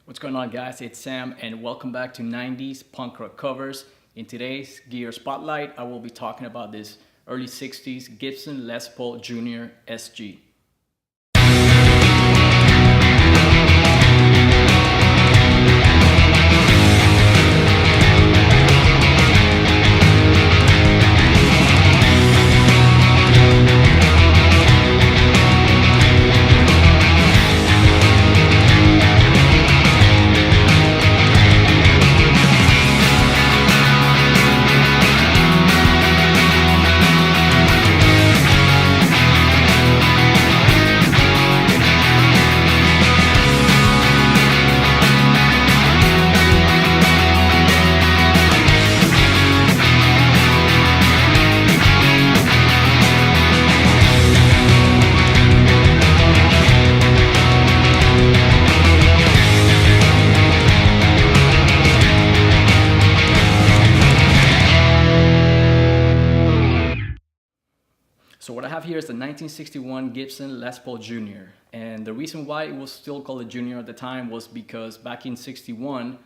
What's going on, guys? It's Sam and welcome back to 90s punk rock covers. In today's gear spotlight, I will be talking about this early 60s Gibson Les Paul Junior SG. So what I have here is the 1961 Gibson Les Paul Junior. And the reason why it was still called a Junior at the time was because back in 61,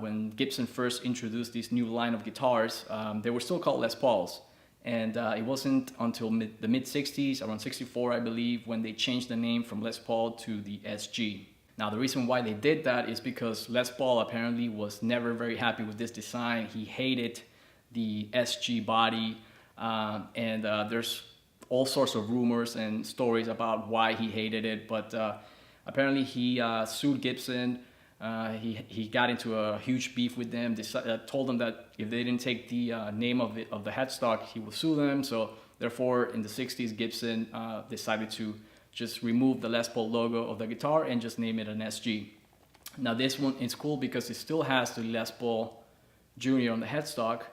when Gibson first introduced this new line of guitars, they were still called Les Pauls. And it wasn't until the mid-60s, around 64 I believe, when they changed the name from Les Paul to the SG. Now the reason why they did that is because Les Paul apparently was never very happy with this design. He hated the SG body, and there's all sorts of rumors and stories about why he hated it, but apparently he sued Gibson. He got into a huge beef with them. Told them that if they didn't take the name of the headstock, he would sue them. So therefore, in the 60s, Gibson decided to just remove the Les Paul logo of the guitar and just name it an SG. Now this one is cool because it still has the Les Paul Junior on the headstock,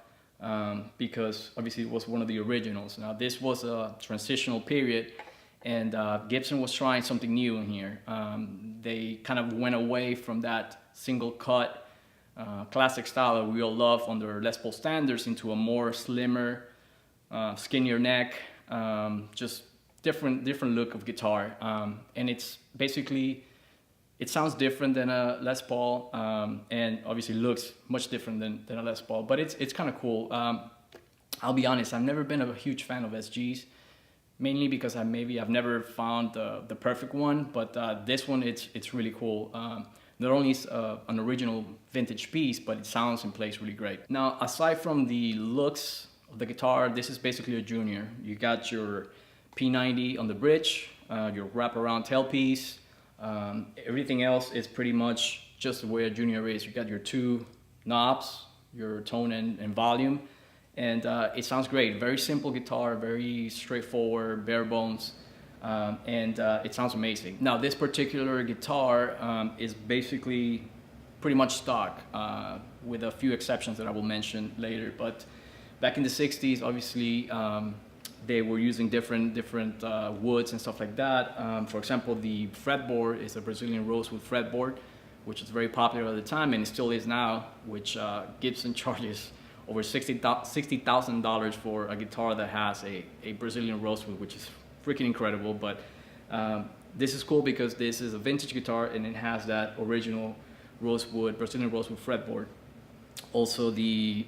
because obviously it was one of the originals. Now this was a transitional period, and Gibson was trying something new in here. They kind of went away from that single cut classic style that we all love under Les Paul standards into a more slimmer, skinnier neck, just different look of guitar. And it's basically, it sounds different than a Les Paul, and obviously looks much different than a Les Paul, but it's kind of cool. I'll be honest, I've never been a huge fan of SGs, mainly because I've never found the perfect one, but this one, it's really cool. Not only is an original vintage piece, but it sounds and plays really great. Now, aside from the looks of the guitar, this is basically a Junior. You got your P90 on the bridge, your wraparound tailpiece. Everything else is pretty much just the way a Junior is. You got your two knobs, your tone and volume, and it sounds great. Very simple guitar, very straightforward, bare bones, and it sounds amazing. Now this particular guitar is basically pretty much stock, with a few exceptions that I will mention later. But back in the 60s, obviously, they were using different woods and stuff like that. For example, the fretboard is a Brazilian rosewood fretboard, which is very popular at the time, and it still is now, which Gibson charges over $60,000 for a guitar that has a Brazilian rosewood, which is freaking incredible. But this is cool because this is a vintage guitar and it has that original Brazilian rosewood fretboard. Also, the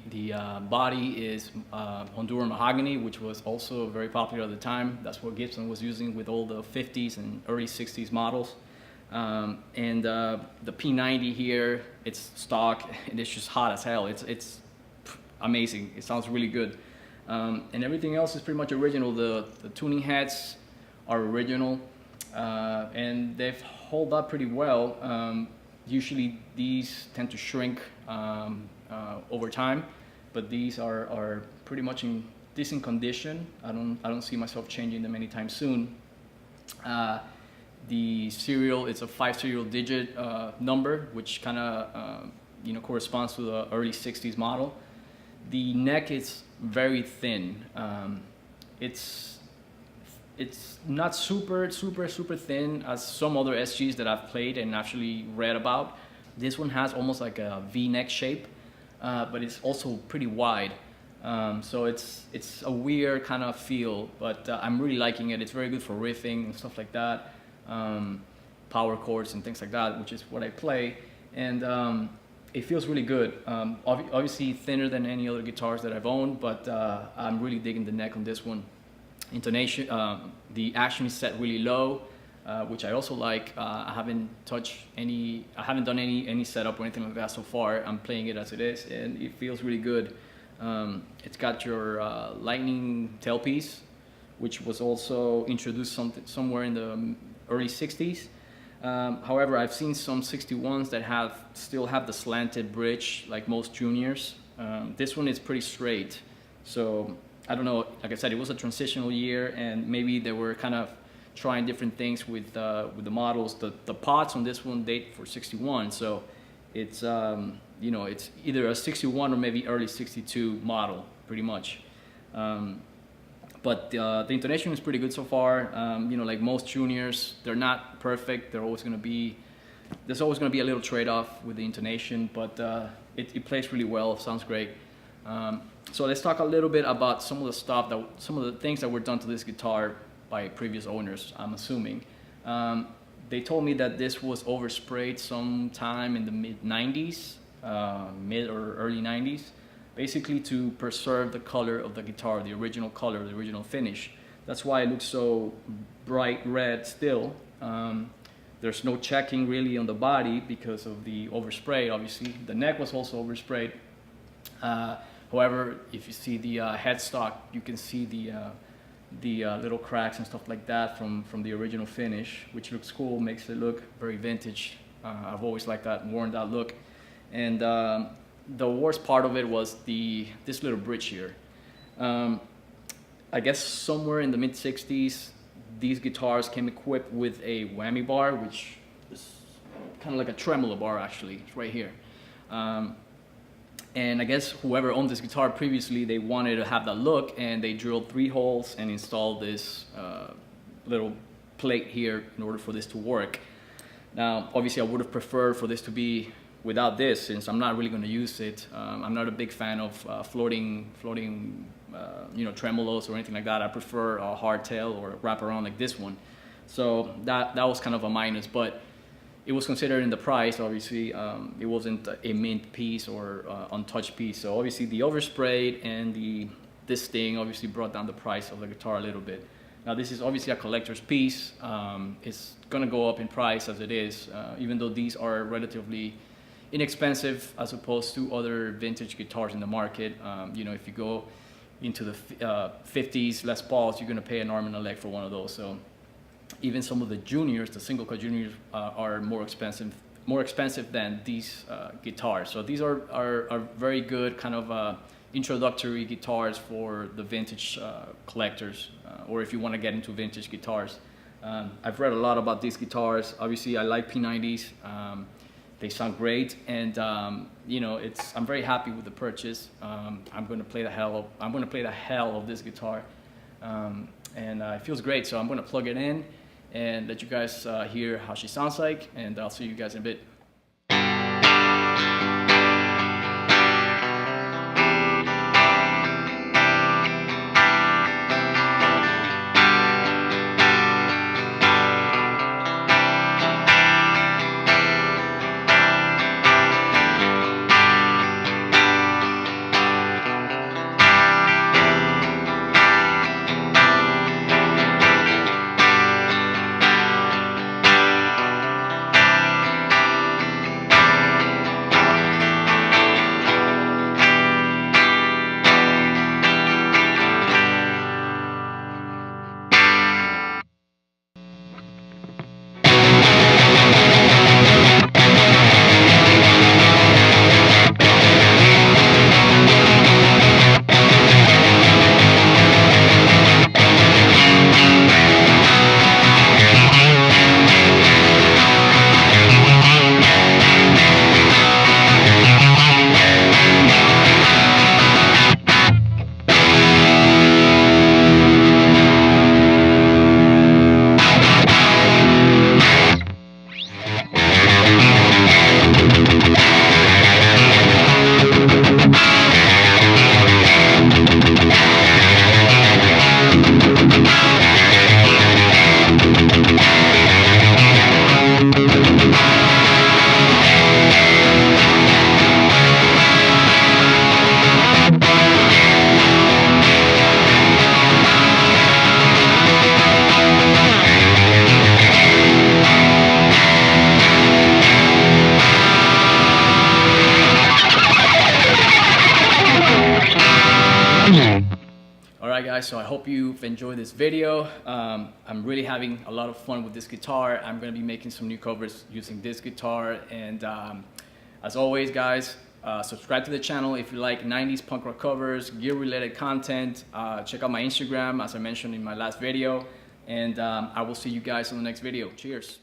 body is Honduran mahogany, which was also very popular at the time. That's what Gibson was using with all the 50s and early 60s models. And the P90 here, it's stock and it's just hot as hell. It's amazing. It sounds really good. And everything else is pretty much original. The tuning heads are original, and they've held up pretty well. Usually these tend to shrink over time, but these are pretty much in decent condition. I don't see myself changing them anytime soon. The serial, it's a 5 serial digit number, which kind of corresponds to the early 60s model. The neck is very thin. It's not super thin as some other SGs that I've played and actually read about. This one has almost like a V-neck shape, but it's also pretty wide. So it's a weird kind of feel, but I'm really liking it. It's very good for riffing and stuff like that, power chords and things like that, which is what I play. and it feels really good. Obviously thinner than any other guitars that I've owned, but I'm really digging the neck on this one. Intonation, the action is set really low, which I also like. I haven't done any setup or anything like that so far. I'm playing it as it is, and it feels really good. It's got your lightning tailpiece, which was also introduced somewhere in the early 60s. However, I've seen some 61s that still have the slanted bridge, like most juniors. This one is pretty straight, so I don't know. Like I said, it was a transitional year, and maybe they were kind of trying different things with the models. The pots on this one date for 61, so it's it's either a 61 or maybe early 62 model, pretty much. But the intonation is pretty good so far. Like most juniors, they're not perfect. There's always going to be a little trade-off with the intonation, but it plays really well. Sounds great. So let's talk a little bit about some of the things that were done to this guitar by previous owners, I'm assuming. They told me that this was oversprayed sometime in the mid-90s, mid or early 90s, basically to preserve the color of the guitar, the original color, the original finish. That's why it looks so bright red still. There's no checking really on the body because of the overspray, obviously. The neck was also oversprayed. However, if you see the headstock, you can see the little cracks and stuff like that from the original finish, which looks cool, makes it look very vintage. I've always liked that, worn that look. And the worst part of it was this little bridge here. I guess somewhere in the mid-60s, these guitars came equipped with a whammy bar, which is kind of like a tremolo bar actually, it's right here. And I guess whoever owned this guitar previously, they wanted to have that look, and they drilled 3 holes and installed this little plate here in order for this to work. Now, obviously I would have preferred for this to be without this, since I'm not really going to use it. I'm not a big fan of floating tremolos or anything like that. I prefer a hardtail or a wraparound like this one. So that was kind of a minus, but it was considered in the price. Obviously, it wasn't a mint piece or untouched piece. So obviously the oversprayed and this thing obviously brought down the price of the guitar a little bit. Now this is obviously a collector's piece. It's gonna go up in price as it is, even though these are relatively inexpensive as opposed to other vintage guitars in the market. If you go into the 50s Les Pauls, you're gonna pay an arm and a leg for one of those. So even some of the juniors, the single cut juniors, are more expensive than these guitars. So these are very good kind of introductory guitars for the vintage collectors, or if you want to get into vintage guitars. I've read a lot about these guitars. Obviously, I like P90s. They sound great, and I'm very happy with the purchase. I'm going to play the hell of this guitar, and it feels great. So I'm going to plug it in and let you guys hear how she sounds like, and I'll see you guys in a bit. guys, so I hope you've enjoyed this video. I'm really having a lot of fun with this guitar. I'm going to be making some new covers using this guitar, and as always guys, subscribe to the channel if you like 90s punk rock covers, gear related content. Check out my Instagram as I mentioned in my last video, and I will see you guys on the next video. Cheers.